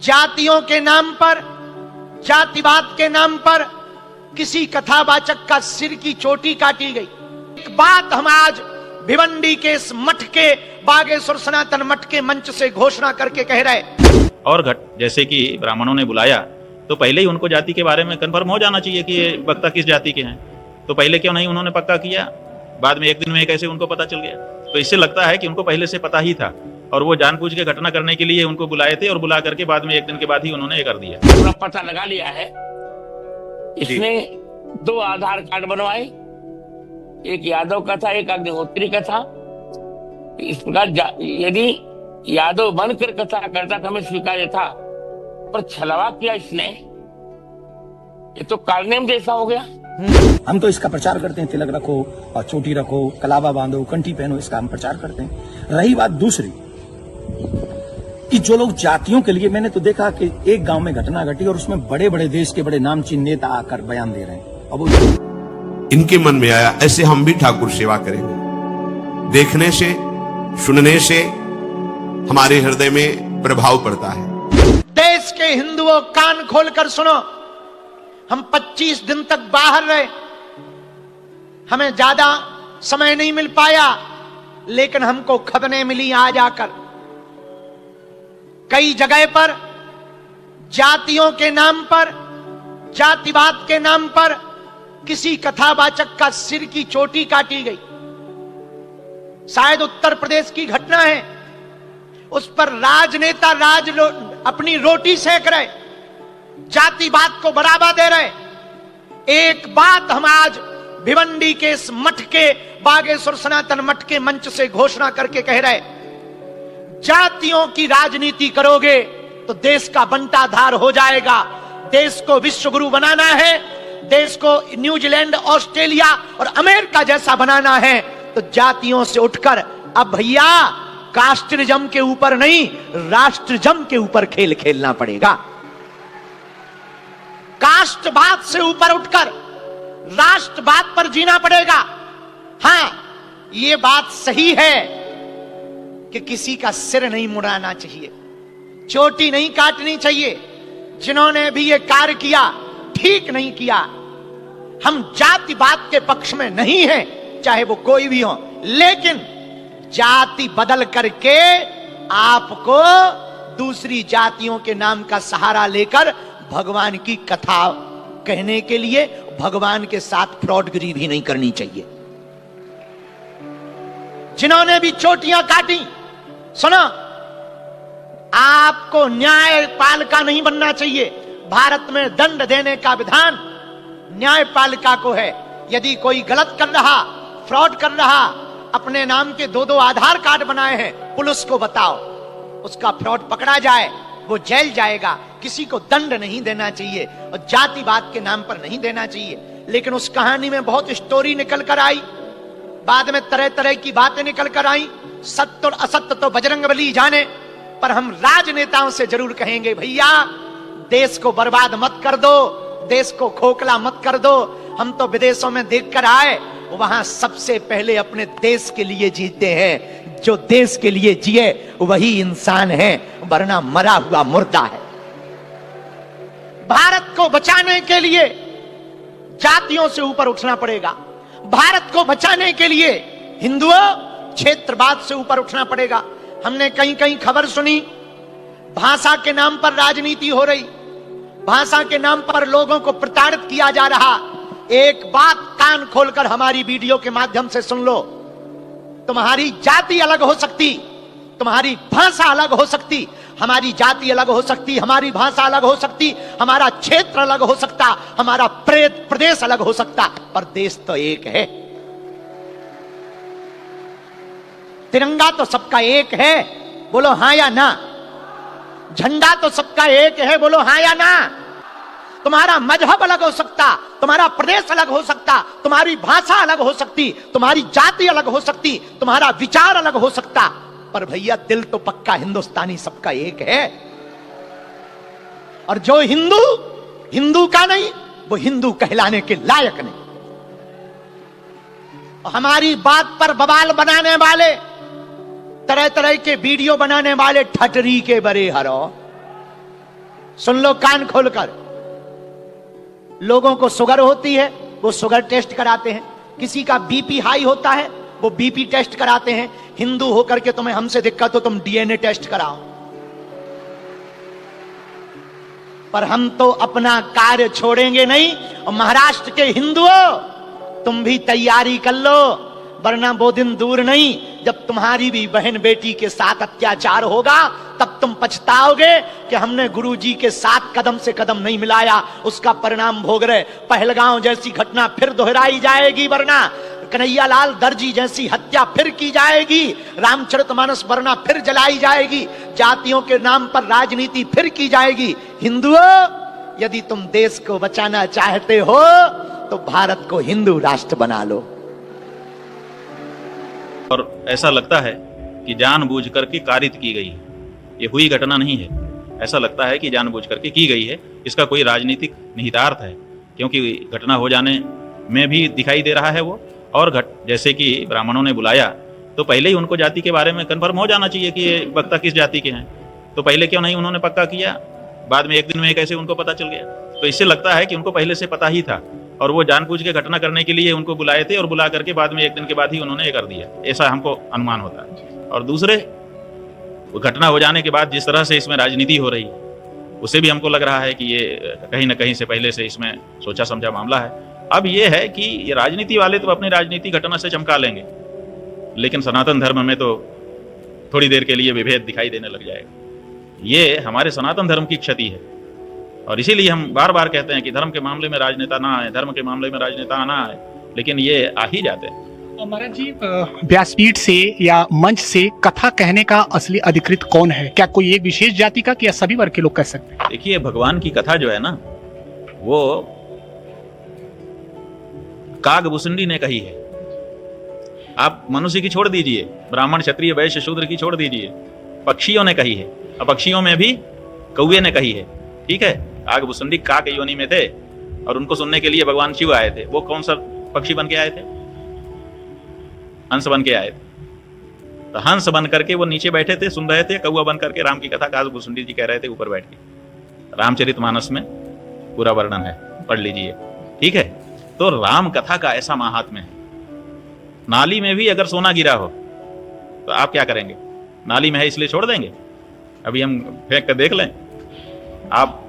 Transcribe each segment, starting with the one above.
जातियों के नाम पर, जातिवाद के नाम पर किसी कथावाचक का सिर की चोटी काटी गई। एक बात हम आज भिवंडी के इस मठ के, बागेश्वर सनातन मठ के मंच से घोषणा करके कह रहे। और जैसे कि ब्राह्मणों ने बुलाया तो पहले ही उनको जाति के बारे में कंफर्म हो जाना चाहिए कि ये वक्ता किस जाति के हैं। तो पहले क्यों नहीं उन्होंने पक्का किया, बाद में एक दिन में कैसे उनको पता चल गया। तो इससे लगता है कि उनको पहले से पता ही था और वो जानबूझ के घटना करने के लिए उनको बुलाए थे और बुला करके बाद में एक दिन के बाद ही उन्होंने ये कर दिया। पूरा पता लगा लिया है। इसने 2 आधार कार्ड बनवाए, एक यादव का था, एक अग्निहोत्री का था। इस प्रकार यदि यादव बनकर कथा करता था हमें स्वीकार्य था, पर छलवा किया इसने, ये तो कारनेम जैसा हो गया। हम तो इसका प्रचार करते हैं, तिलक रखो और चोटी रखो, कलावा बांधो, कंठी पहनो, इसका हम प्रचार करते हैं। रही बात दूसरी कि जो लोग जातियों के लिए, मैंने तो देखा कि एक गांव में घटना घटी और उसमें बड़े बड़े देश के बड़े नामचीन नेता आकर बयान दे रहे हैं। अब इनके मन में आया ऐसे हम भी ठाकुर सेवा करेंगे। देखने से, सुनने से हमारे हृदय में प्रभाव पड़ता है। देश के हिंदुओं कान खोलकर सुनो, हम 25 दिन तक बाहर रहे, हमें ज्यादा समय नहीं मिल पाया, लेकिन हमको खबरें मिली आज आकर। कई जगह पर जातियों के नाम पर, जातिवाद के नाम पर किसी कथावाचक का सिर की चोटी काटी गई। शायद उत्तर प्रदेश की घटना है, उस पर राजनेता अपनी रोटी सेक रहे, जातिवाद को बढ़ावा दे रहे। एक बात हम आज भिवंडी के इस मठ के, बागेश्वर सनातन मठ के मंच से घोषणा करके कह रहे, जातियों की राजनीति करोगे तो देश का बंटाधार हो जाएगा। देश को विश्व गुरु बनाना है, देश को न्यूजीलैंड, ऑस्ट्रेलिया और अमेरिका जैसा बनाना है, तो जातियों से उठकर अब भैया कास्टिज्म के ऊपर नहीं, राष्ट्रजम के ऊपर खेल खेलना पड़ेगा। कास्टवाद से ऊपर उठकर राष्ट्रवाद पर जीना पड़ेगा। हां, यह बात सही है कि किसी का सिर नहीं मुड़ाना चाहिए, चोटी नहीं काटनी चाहिए। जिन्होंने भी यह कार्य किया ठीक नहीं किया। हम जातिवाद के पक्ष में नहीं हैं, चाहे वो कोई भी हो, लेकिन जाति बदल करके आपको दूसरी जातियों के नाम का सहारा लेकर भगवान की कथा कहने के लिए भगवान के साथ फ्रॉडगिरी भी नहीं करनी चाहिए। जिन्होंने भी चोटियां काटी, सुनो, आपको न्यायपालिका नहीं बनना चाहिए। भारत में दंड देने का विधान न्यायपालिका को है। यदि कोई गलत कर रहा, फ्रॉड कर रहा, अपने नाम के 2-2 आधार कार्ड बनाए हैं, पुलिस को बताओ, उसका फ्रॉड पकड़ा जाए, वो जेल जाएगा। किसी को दंड नहीं देना चाहिए और जातिवाद के नाम पर नहीं देना चाहिए। लेकिन उस कहानी में बहुत स्टोरी निकल कर आई, बाद में तरह तरह की बातें निकल कर आई। सत्य और असत्य तो बजरंगबली जाने, पर हम राजनेताओं से जरूर कहेंगे, भैया देश को बर्बाद मत कर दो, देश को खोखला मत कर दो। हम तो विदेशों में देखकर आए, वहां सबसे पहले अपने देश के लिए जीते हैं। जो देश के लिए जिए वही इंसान है, वरना मरा हुआ मुर्दा है। भारत को बचाने के लिए जातियों से ऊपर उठना पड़ेगा। भारत को बचाने के लिए हिंदुओं, क्षेत्रवाद से ऊपर उठना पड़ेगा। हमने कहीं कहीं खबर सुनी, भाषा के नाम पर राजनीति हो रही, भाषा के नाम पर लोगों को प्रताड़ित किया जा रहा। एक बात कान खोलकर हमारी वीडियो के माध्यम से सुन लो, तुम्हारी जाति अलग हो सकती, तुम्हारी भाषा अलग हो सकती, हमारी जाति अलग हो सकती, हमारी भाषा अलग हो सकती, हमारा क्षेत्र अलग हो सकता, हमारा प्रदेश अलग हो सकता, पर देश तो एक है। तिरंगा तो सबका एक है, बोलो हां या ना। झंडा तो सबका एक है, बोलो हां या ना। तुम्हारा मजहब अलग हो सकता, तुम्हारा प्रदेश अलग हो सकता, तुम्हारी भाषा अलग हो सकती, तुम्हारी जाति अलग हो सकती, तुम्हारा विचार अलग हो सकता, पर भैया दिल तो पक्का हिंदुस्तानी सबका एक है। और जो हिंदू हिंदू का नहीं, वो हिंदू कहलाने के लायक नहीं। हमारी बात पर बवाल बनाने वाले, तरह तरह के वीडियो बनाने वाले ठटरी के बड़े हरो, सुन लो कान खोलकर। लोगों को शुगर होती है, वो शुगर टेस्ट कराते हैं। किसी का बीपी हाई होता है, वो बीपी टेस्ट कराते हैं। हिंदू होकर के तुम्हें हमसे दिक्कत हो, तुम डीएनए टेस्ट कराओ। पर हम तो अपना कार्य छोड़ेंगे नहीं। और महाराष्ट्र के हिंदुओं, तुम भी तैयारी कर लो, वरना वो दिन दूर नहीं जब तुम्हारी भी बहन बेटी के साथ अत्याचार होगा। तब तुम पछताओगे कि हमने गुरुजी के साथ कदम से कदम नहीं मिलाया, उसका परिणाम भोग रहे। पहलगांव जैसी घटना फिर दोहराई जाएगी, वरना कन्हैयालाल दर्जी जैसी हत्या फिर की जाएगी, रामचरितमानस वरना फिर जलाई जाएगी, जातियों के नाम पर राजनीति फिर की जाएगी। हिंदुओं, यदि तुम देश को बचाना चाहते हो तो भारत को हिंदू राष्ट्र बना लो। और ऐसा लगता है कि जानबूझ करके कारित की गई है, ये हुई घटना नहीं है। ऐसा लगता है कि जानबूझ करके की गई है, इसका कोई राजनीतिक निहितार्थ है, क्योंकि घटना हो जाने में भी दिखाई दे रहा है वो। और जैसे कि ब्राह्मणों ने बुलाया तो पहले ही उनको जाति के बारे में कन्फर्म हो जाना चाहिए कि ये वक्ता किस जाति के हैं। तो पहले क्यों नहीं उन्होंने पक्का किया, बाद में एक दिन में कैसे उनको पता चल गया। तो इससे लगता है कि उनको पहले से पता ही था और वो जानबूझ के घटना करने के लिए उनको बुलाए थे, और बुला करके बाद में एक दिन के बाद ही उन्होंने ये कर दिया, ऐसा हमको अनुमान होता है। और दूसरे, वो घटना हो जाने के बाद जिस तरह से इसमें राजनीति हो रही है, उसे भी हमको लग रहा है कि ये कहीं ना कहीं से पहले से इसमें सोचा समझा मामला है। अब ये है कि ये राजनीति वाले तो अपनी राजनीति घटना से चमका लेंगे, लेकिन सनातन धर्म में तो थोड़ी देर के लिए विभेद दिखाई देने लग जाएगा। ये हमारे सनातन धर्म की क्षति है, और इसीलिए हम बार बार कहते हैं कि धर्म के मामले में राजनेता ना आए, धर्म के मामले में राजनेता ना आए, लेकिन ये आ ही जाते हैं। महाराज जी, व्यासपीठ से या मंच से कथा कहने का असली अधिकृत कौन है? क्या कोई एक विशेष जाति का, या सभी वर्ग के लोग कह सकते हैं? देखिए, भगवान की कथा जो है ना, वो कागभूषुंडी ने कही है। आप मनुष्य की छोड़ दीजिए, ब्राह्मण क्षत्रिय वैश्य शूद्र की छोड़ दीजिए, पक्षियों ने कही है। अब पक्षियों में भी कौवे ने कही है, ठीक है। कागभूषुंडी काक योनि में थे और उनको सुनने के लिए भगवान शिव आए थे। वो कौन सा पक्षी बन के आए थे? हंस बन के आए थे। तो हंस बन करके वो नीचे बैठे थे, सुन रहे थे। कौवा बन करके राम की कथा कागभूषुंडी जी कह रहे थे ऊपर बैठ के। रामचरितमानस में पूरा वर्णन है, पढ़ लीजिए, ठीक है। तो राम कथा का ऐसा महात्म्य है। नाली में भी अगर सोना गिरा हो तो आप क्या करेंगे? नाली में है इसलिए छोड़ देंगे? अभी हम फेंक कर देख लें, आप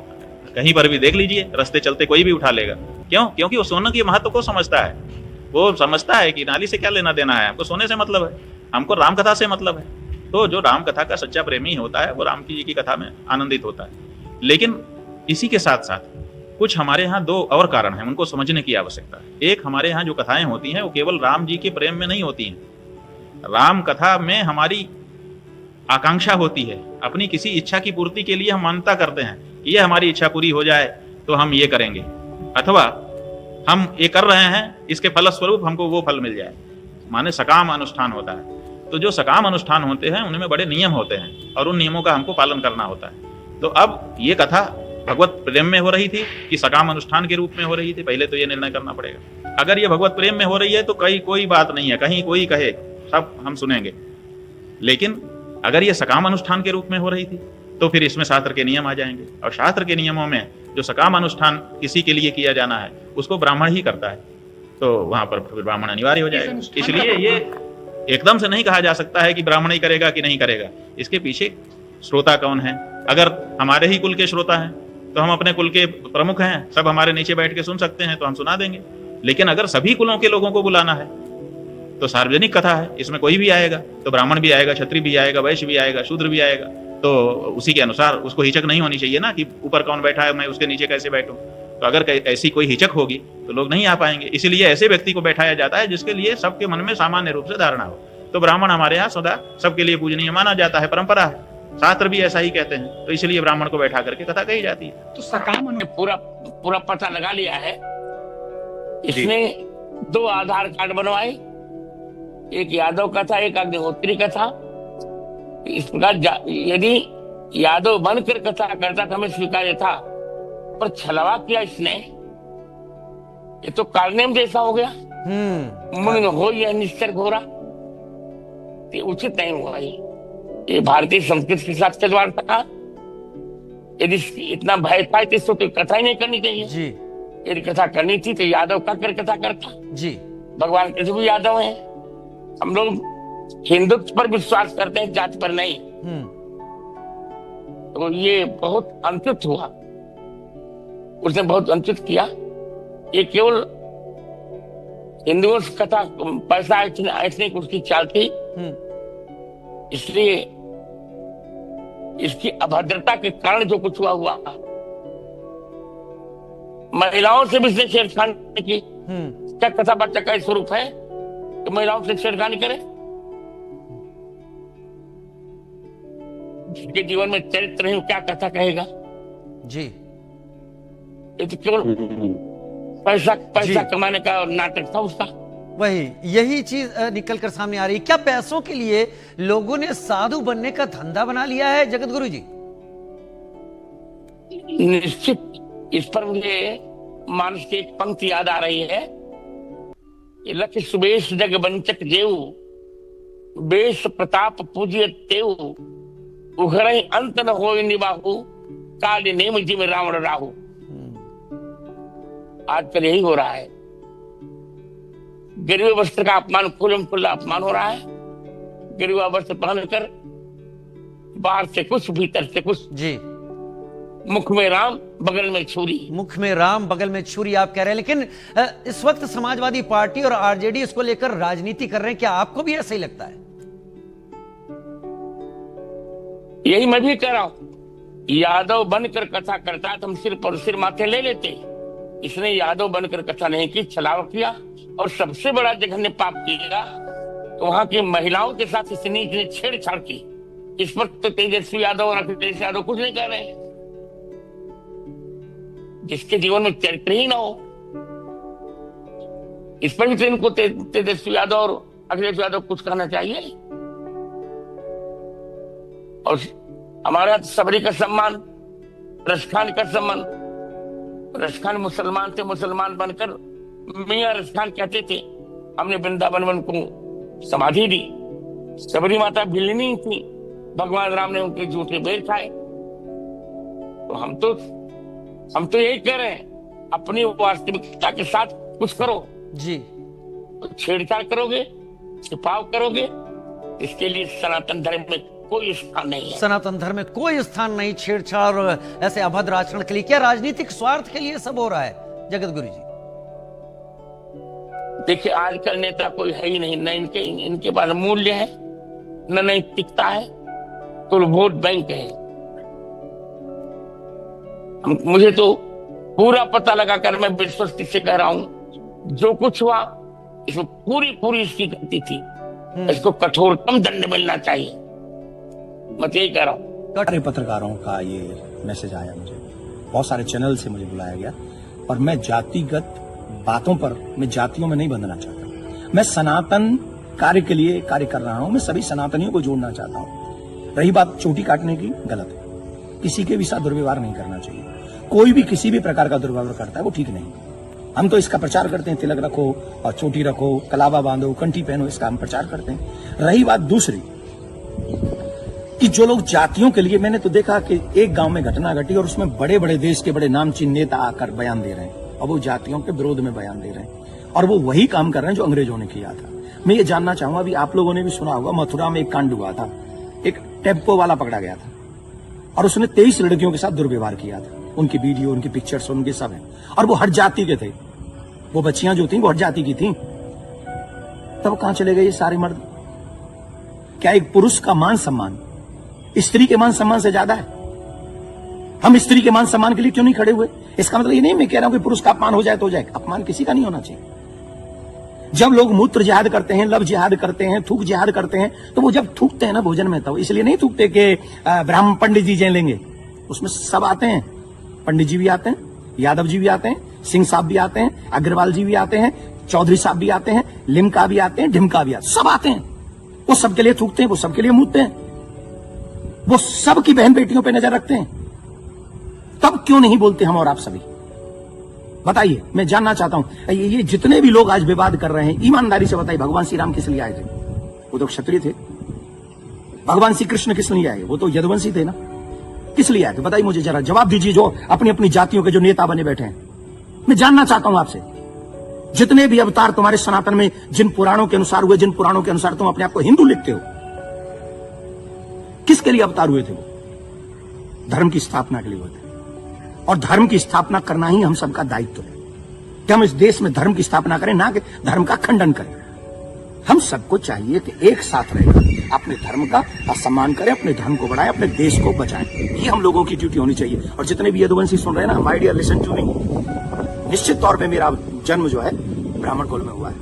कहीं पर भी देख लीजिए, रास्ते चलते कोई भी उठा लेगा। क्यों? क्योंकि वो सोने के महत्व को समझता है। वो समझता है कि नाली से क्या लेना देना है, हमको सोने से मतलब है, हमको राम कथा से मतलब है। तो जो राम कथा का सच्चा प्रेमी होता है वो राम जी की कथा में आनंदित होता है। लेकिन इसी के साथ साथ कुछ हमारे यहाँ दो और कारण हैं, उनको समझने की आवश्यकता है। एक, हमारे यहाँ जो कथाएं होती हैं वो केवल राम जी के प्रेम में नहीं होती हैं। राम कथा में हमारी आकांक्षा होती है, अपनी किसी इच्छा की पूर्ति के लिए हम मान्यता करते हैं कि ये हमारी इच्छा पूरी हो जाए तो हम ये करेंगे, अथवा हम ये कर रहे हैं इसके फलस्वरूप हमको वो फल मिल जाए, माने सकाम अनुष्ठान होता है। तो जो सकाम अनुष्ठान होते हैं उनमें बड़े नियम होते हैं और उन नियमों का हमको पालन करना होता है। तो अब ये कथा भगवत प्रेम में हो रही थी कि सकाम अनुष्ठान के रूप में हो रही थी, पहले तो ये निर्णय करना पड़ेगा। अगर ये भगवत प्रेम में हो रही है तो कोई बात नहीं है, कहीं कोई कहे सब हम सुनेंगे। लेकिन अगर ये सकाम अनुष्ठान के रूप में हो रही थी तो फिर इसमें शास्त्र के नियम आ जाएंगे, और शास्त्र के नियमों में जो सकाम अनुष्ठान किसी के लिए किया जाना है उसको ब्राह्मण ही करता है, तो वहां पर ब्राह्मण अनिवार्य हो जाएगा। इसलिए ये एकदम से नहीं कहा जा सकता है कि ब्राह्मण ही करेगा कि नहीं करेगा। इसके पीछे श्रोता कौन है? अगर हमारे ही कुल के श्रोता हैं तो हम अपने कुल के प्रमुख हैं, सब हमारे नीचे बैठ के सुन सकते हैं तो हम सुना देंगे। लेकिन अगर सभी कुलों के लोगों को बुलाना है तो सार्वजनिक कथा है, इसमें कोई भी आएगा तो ब्राह्मण भी आएगा, क्षत्रिय भी आएगा, वैश्य भी आएगा, शूद्र भी आएगा। तो उसी के अनुसार उसको हिचक नहीं होनी चाहिए ना कि ऊपर कौन बैठा है मैं उसके नीचे कैसे बैठूं। तो अगर ऐसी कोई हिचक होगी तो लोग नहीं आ पाएंगे। इसलिए ऐसे व्यक्ति को बैठाया जाता है जिसके लिए सबके मन में सामान्य रूप से धारणा हो। तो ब्राह्मण हमारे यहाँ सदा सबके लिए पूजनीय माना जाता है, परंपरा है, शास्त्र भी ऐसा ही कहते हैं। तो इसलिए ब्राह्मण को बैठा करके कथा कही जाती है। तो सकाम पूरा पता लगा लिया है। इसने 2 आधार कार्ड बनवाए, एक यादव का था, एक अग्निहोत्री का था। इस प्रकार यदि यादव बनकर कथा करता था हमें स्वीकार्य था, पर छलवा किया इसने, ये तो कारनेम जैसा हो गया। मुन हो यह निश्चर घोरा, ये उचित नहीं हुआ। ये भारतीय संस्कृति के साथ खिलवाड़ था, यदि इतना भय था तो इसको तो कथा ही नहीं करनी चाहिए। जी यदि कथा करनी थी तो यादव का कर कथा करता। जी भगवान कृष्ण भी यादव हैं। हम लोग हिंदुत्व पर विश्वास करते हैं, जाति पर नहीं। तो ये बहुत अनुचित हुआ, उसने बहुत अनुचित किया। ये केवल हिंदुओं से कथा पैसा ऐसे उसकी चाल थी, इसलिए इसकी अभद्रता के कारण जो कुछ हुआ हुआ। महिलाओं से भी इसने छेड़खानी की। क्या कथा बच्चा का स्वरूप है कि महिलाओं से छेड़खानी करे? जिसके जीवन में चरित्र नहीं, क्या कथा कहेगा? जी ये तो केवल पैसा कमाने का नाटक था उसका। वही यही चीज निकल कर सामने आ रही है। क्या पैसों के लिए लोगों ने साधु बनने का धंधा बना लिया है जगत गुरु जी? निश्चित। इस पर मुझे मानस की एक पंक्ति याद आ रही है। लख सुबेश जग वंचक जेऊ, बेश प्रताप पूजिय तेऊ, उघरई अंत न होय निबाहु, काल नेम जिम रावण राहु। आजकल यही हो रहा है। गिरवे वस्त्र का अपमान, खुल्लम खुल्ला अपमान हो रहा है। गिरवा वस्त्र पहनकर बाहर से कुछ भीतर से कुछ। जी मुख में राम बगल में छुरी। मुख में राम बगल में छुरी आप कह रहे हैं, लेकिन इस वक्त समाजवादी पार्टी और आरजेडी इसको लेकर राजनीति कर रहे हैं। क्या आपको भी ऐसा ही लगता है? यही मैं भी कह रहा हूं। यादव बनकर कथा करता है तो हम सिर पर सिर माथे ले लेते। इसने यादव बनकर कथा नहीं की, छलावा किया। और सबसे बड़ा जघन्य पाप किया तो वहां की महिलाओं के साथ इसने छेड़छाड़ की। इस पर तो तेजस्वी यादव और अखिलेश यादव कुछ नहीं कर रहे। जिसके जीवन में चरित्र ही ना हो, इस पर भी तो इनको तेजस्वी यादव और अखिलेश यादव कुछ कहना चाहिए। और हमारे यहाँ सबरी का सम्मान, रसखान का सम्मान। रसखान मुसलमान थे, मुसलमान बनकर मियां रसखान कहते थे। हमने वृंदावन वन को समाधि दी। सबरी माता भिलनी थी, भगवान राम ने उनके जूठे बेर खाए। तो हम तो यही कह रहे हैं, अपनी वास्तविकता के साथ कुछ करो। जी तो छेड़छाड़ करोगे, छिपाव करोगे, इसके लिए सनातन धर्म में कोई स्थान नहीं है। सनातन धर्म में कोई स्थान नहीं छेड़छाड़ और ऐसे अभद्र आचरण के लिए। क्या राजनीतिक स्वार्थ के लिए सब हो रहा है जगत गुरु जी? देखिए, आजकल नेता कोई है ही नहीं। न इनके पास मूल्य है, न नैतिकता है, तो वोट बैंक है। मुझे तो पूरा पता लगाकर मैं विश्वस्ती से कह रहा हूं, जो कुछ हुआ इसमें पूरी इसकी गलती थी। इसको कठोरतम दंड मिलना चाहिए। मैं यही कह रहा हूं। सारे पत्रकारों का ये मैसेज आया मुझे, बहुत सारे चैनल से मुझे बुलाया गया। और मैं जातिगत बातों पर, मैं जातियों में नहीं बंधना चाहता। मैं सनातन कार्य के लिए कार्य कर रहा हूं। मैं सभी सनातनियों को जोड़ना चाहता हूं। रही बात चोटी काटने की, गलत है। किसी के भी साथ दुर्व्यवहार नहीं करना चाहिए। कोई भी किसी भी प्रकार का दुर्व्यवहार करता है वो ठीक नहीं। हम तो इसका प्रचार करते हैं, तिलक रखो और चोटी रखो, कलावा बांधो, कंठी पहनो, इसका हम प्रचार करते हैं। रही बात दूसरी कि जो लोग जातियों के लिए, मैंने तो देखा कि एक गांव में घटना घटी और उसमें बड़े बड़े देश के बड़े नामचीन नेता आकर बयान दे रहे हैं और वो जातियों के विरोध में बयान दे रहे हैं और वो वही काम कर रहे हैं जो अंग्रेजों ने किया था। मैं ये जानना चाहूंगा, अभी आप लोगों ने भी सुना होगा, मथुरा में एक कांड हुआ था। एक टेम्पो वाला पकड़ा गया था और उसने 23 लड़कियों के साथ दुर्व्यवहार किया था। उनकी वीडियो, उनकी पिक्चर्स, उनके सब है। और वो हर जाति के थे। वो बच्चियां जो थी वो हर जाति की थी। तब कहां चले गए ये सारे मर्द? क्या एक पुरुष का मान सम्मान स्त्री के मान सम्मान से ज्यादा है? हम स्त्री के मान सम्मान के लिए क्यों नहीं खड़े हुए? इसका मतलब ये नहीं मैं कह रहा हूं कि पुरुष का अपमान हो जाए तो हो जाए। अपमान किसी का नहीं होना चाहिए। जब लोग मूत्र जिहाद करते हैं, लव जिहाद करते हैं, थूक जिहाद करते हैं, तो वो जब थूकते हैं ना भोजन में, तो इसलिए नहीं थूकते कि ब्राह्मण पंडित जी जय लेंगे। उसमें सब आते हैं, पंडित जी भी आते हैं, यादव जी भी आते हैं, सिंह साहब भी आते हैं, अग्रवाल जी भी आते हैं, चौधरी साहब भी आते हैं, लिमका भी आते हैं, ढिमका भी आते हैं, सब आते हैं। वो सबके लिए थूकते हैं, वो सबके लिए मूतते हैं, वो सबकी बहन बेटियों पे नजर रखते हैं। तब क्यों नहीं बोलते हम और आप सभी? बताइए, मैं जानना चाहता हूं। ये जितने भी लोग आज विवाद कर रहे हैं, ईमानदारी से बताइए, भगवान श्री राम किस लिए आए थे? वो तो क्षत्रिय थे। भगवान श्री कृष्ण किस लिए आए? वो तो यदुवंशी थे ना। किस लिए आए थे बताइए मुझे जरा, जवाब दीजिए। जो अपनी अपनी जातियों के जो नेता बने बैठे हैं, मैं जानना चाहता हूं आपसे, जितने भी अवतार तुम्हारे सनातन में जिन पुराणों के अनुसार हुए, जिन पुराणों के अनुसार तुम अपने आप को हिंदू लिखते हो, किसके लिए अवतार हुए थे वो? धर्म की स्थापना के लिए हुए थे। और धर्म की स्थापना करना ही हम सबका दायित्व है कि हम इस देश में धर्म की स्थापना करें, ना कि धर्म का खंडन करें। हम सबको चाहिए कि एक साथ रहकर अपने धर्म का सम्मान करें, अपने धर्म को बढ़ाएं, अपने देश को बचाएं। ये हम लोगों की ड्यूटी होनी चाहिए। और जितने भी यदुवंशी सुन रहे हैं ना, my dear listen to me, निश्चित तौर पे मेरा जन्म जो है ब्राह्मण कुल में हुआ है,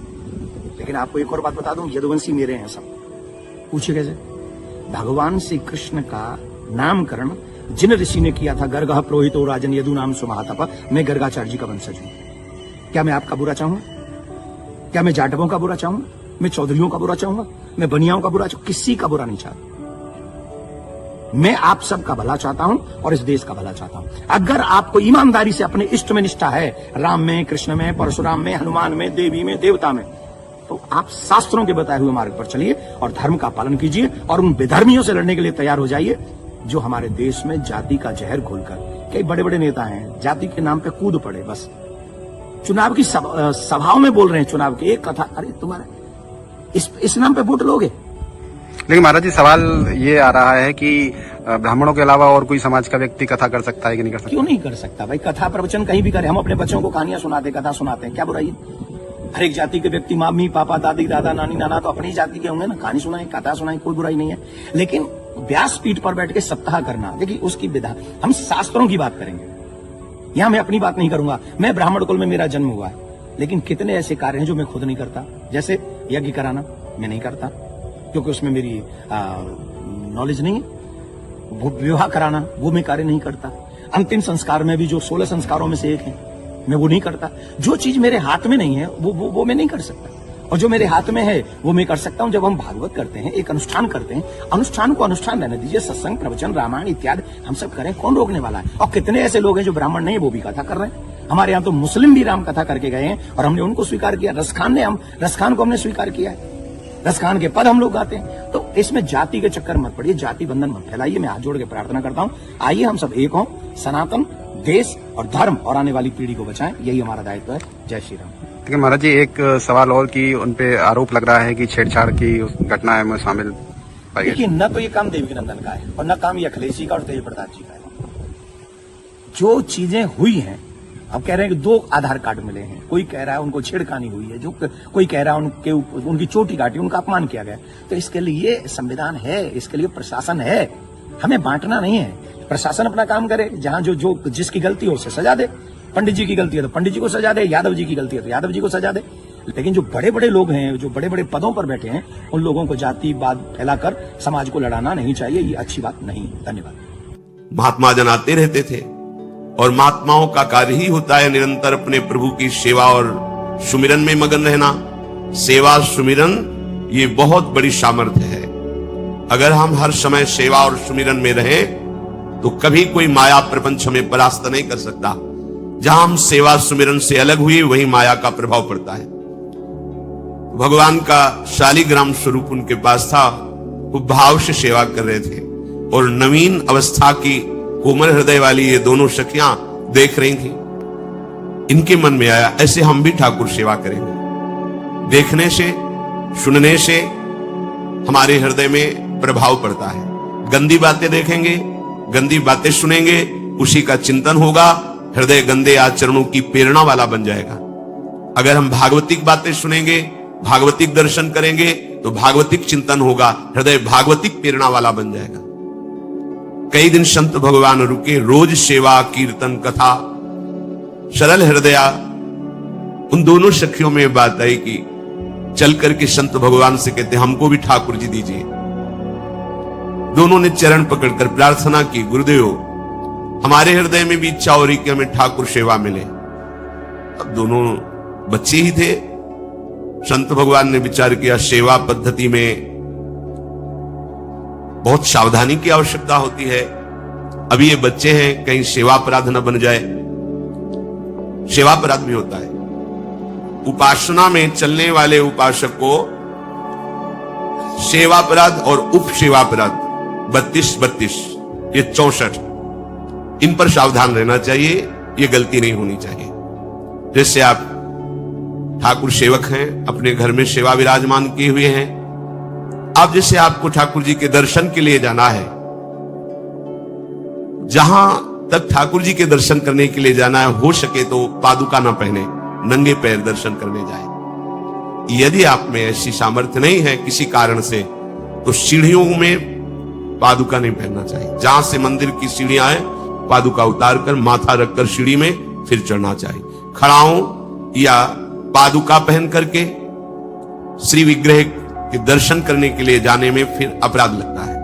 लेकिन आपको एक और बात बता दूं, यदुवंशी मेरे हैं सब। पूछिए कैसे? भगवान श्री कृष्ण का नामकरण जिन ऋषि ने किया था, गर्गः पुरोहितो राजन यदु नाम सुमहातप, मैं गर्गाचार्य जी का वंशज हूं। क्या मैं आपका बुरा चाहूंगा? क्या मैं जाटवों का बुरा चाहूंगा? मैं चौधरियों का बुरा चाहूंगा? मैं बनियाओं का बुरा चाहूंगा? किसी का बुरा नहीं चाहता। मैं आप सबका भला चाहता हूं और इस देश का भला चाहता हूं। अगर आपको ईमानदारी से अपने इष्ट में निष्ठा है, राम में, कृष्ण में, परशुराम में, हनुमान में, देवी में, देवता में, तो आप शास्त्रों के बताए हुए मार्ग पर चलिए और धर्म का पालन कीजिए और उन विधर्मियों से लड़ने के लिए तैयार हो जाइए जो हमारे देश में जाति का जहर घोलकर, कई बड़े बड़े नेता हैं जाति के नाम पे कूद पड़े, बस चुनाव की सभाओं में बोल रहे हैं, चुनाव की एक कथा, अरे तुम्हारा इस नाम पे वोट लोगे। लेकिन महाराज जी, सवाल ये आ रहा है कि ब्राह्मणों के अलावा और कोई समाज का व्यक्ति कथा कर सकता है कि नहीं कर सकता? क्यों नहीं कर सकता भाई? कथा प्रवचन कहीं भी करे। हम अपने बच्चों को कहानियां सुनाते, कथा सुनाते हैं, क्या बुराई है? हर एक जाति के व्यक्ति, मम्मी पापा दादी दादा नानी नाना तो अपनी जाति के होंगे ना, कहानी सुनाए, कथा सुनाए, कोई बुराई नहीं है। लेकिन व्यासपीठ पर बैठ के सप्ताह करना, देखिए उसकी विधा, हम शास्त्रों की बात करेंगे, यहां मैं अपनी बात नहीं करूंगा। मैं ब्राह्मण कुल में मेरा जन्म हुआ है, लेकिन कितने ऐसे कार्य हैं जो मैं खुद नहीं करता। जैसे यज्ञ कराना मैं नहीं करता क्योंकि उसमें मेरी नॉलेज नहीं है। वो विवाह कराना वो मैं कार्य नहीं करता। अंतिम संस्कार में भी जो 16 संस्कारों में से एक है, मैं वो नहीं करता। जो चीज मेरे हाथ में नहीं है वो मैं नहीं कर सकता, और जो मेरे हाथ में है वो मैं कर सकता हूं। जब हम भागवत करते हैं, एक अनुष्ठान करते हैं, अनुष्ठान को अनुष्ठान रहने दीजिए। सत्संग, प्रवचन, रामायण इत्यादि हम सब करें, कौन रोकने वाला है? और कितने ऐसे लोग हैं जो ब्राह्मण नहीं है वो भी कथा कर रहे हैं। हमारे यहाँ तो मुस्लिम भी राम कथा करके गए हैं और हमने उनको स्वीकार किया। रसखान को हमने स्वीकार किया है, रसखान के पद हम लोग गाते हैं। तो इसमें जाति के चक्कर मत पड़िए, जाति बंधन मत फैलाइए। मैं हाथ जोड़ के प्रार्थना करता हूँ, आइए हम सब एक हों, सनातन देश और धर्म और आने वाली पीढ़ी को बचाएं, यही हमारा दायित्व है। जय श्री राम। देखिए महाराज जी, एक सवाल और कि उनपे आरोप लग रहा है कि छेड़छाड़ की उस घटना में शामिल पाई गई। देखिए, न तो ये काम देवी नंदन का है और न काम ये अखिलेश का और तेज प्रताप जी का है। जो चीजें हुई हैं, अब कह रहे हैं कि 2 आधार कार्ड मिले हैं, कोई कह रहा है उनको छेड़खानी हुई है, जो कोई कह रहा है उनकी चोटी काटी, उनका अपमान किया गया। तो इसके लिए संविधान है, इसके लिए प्रशासन है, हमें बांटना नहीं है। प्रशासन अपना काम करे, जहां जो जिसकी गलती हो उसे सजा दे। पंडित जी की गलती है तो पंडित जी को सजा दे, यादव जी की गलती है तो यादव जी को सजा दे। लेकिन जो बड़े बड़े लोग हैं, जो बड़े बड़े पदों पर बैठे हैं, उन लोगों को जातिवाद फैलाकर समाज को लड़ाना नहीं चाहिए, ये अच्छी बात नहीं। धन्यवाद। महात्मा जन आते रहते थे और महात्माओं का कार्य ही होता है निरंतर अपने प्रभु की सेवा और सुमिरन में मगन रहना। सेवा सुमिरन ये बहुत बड़ी सामर्थ्य है। अगर हम हर समय सेवा और सुमिरन में रहें तो कभी कोई माया प्रपंच हमें परास्त नहीं कर सकता। जहां हम सेवा सुमिरन से अलग हुए वहीं माया का प्रभाव पड़ता है। भगवान का शालिग्राम स्वरूप उनके पास था, वो भाव से सेवा कर रहे थे और नवीन अवस्था की कोमल हृदय वाली ये दोनों सखियां देख रही थी। इनके मन में आया ऐसे हम भी ठाकुर सेवा करेंगे। देखने से, सुनने से हमारे हृदय में प्रभाव पड़ता है। गंदी बातें देखेंगे, गंदी बातें सुनेंगे, उसी का चिंतन होगा, हृदय गंदे आचरणों की प्रेरणा वाला बन जाएगा। अगर हम भागवतिक बातें सुनेंगे, भागवतिक दर्शन करेंगे तो भागवतिक चिंतन होगा, हृदय भागवतिक प्रेरणा वाला बन जाएगा। कई दिन संत भगवान रुके, रोज सेवा कीर्तन कथा, सरल हृदया। उन दोनों सखियों में बात आई कि चल करके संत भगवान से कहते हमको भी ठाकुर जी दीजिए। दोनों ने चरण पकड़कर प्रार्थना की, गुरुदेव हमारे हृदय में भी इच्छा हो रही कि हमें ठाकुर सेवा मिले। अब दोनों बच्चे ही थे। संत भगवान ने विचार किया सेवा पद्धति में बहुत सावधानी की आवश्यकता होती है। अभी ये बच्चे हैं, कहीं सेवा अपराध न बन जाए। सेवा अपराध भी होता है। उपासना में चलने वाले उपासक को सेवा अपराध और उप सेवा अपराध 32 ये 64 इन पर सावधान रहना चाहिए, ये गलती नहीं होनी चाहिए। जैसे आप ठाकुर सेवक हैं, अपने घर में सेवा विराजमान किए हुए हैं, अब जैसे आपको ठाकुर जी के दर्शन के लिए जाना है, जहां तक ठाकुर जी के दर्शन करने के लिए जाना है, हो सके तो पादुका ना पहने, नंगे पैर दर्शन करने जाए। यदि आप में ऐसी सामर्थ्य नहीं है किसी कारण से, तो सीढ़ियों में पादुका नहीं पहनना चाहिए। जहां से मंदिर की सीढ़ियां हैं, पादुका उतार कर माथा रखकर सीढ़ी में फिर चढ़ना चाहिए। खड़ाओं या पादुका पहन करके श्री विग्रह के दर्शन करने के लिए जाने में फिर अपराध लगता है।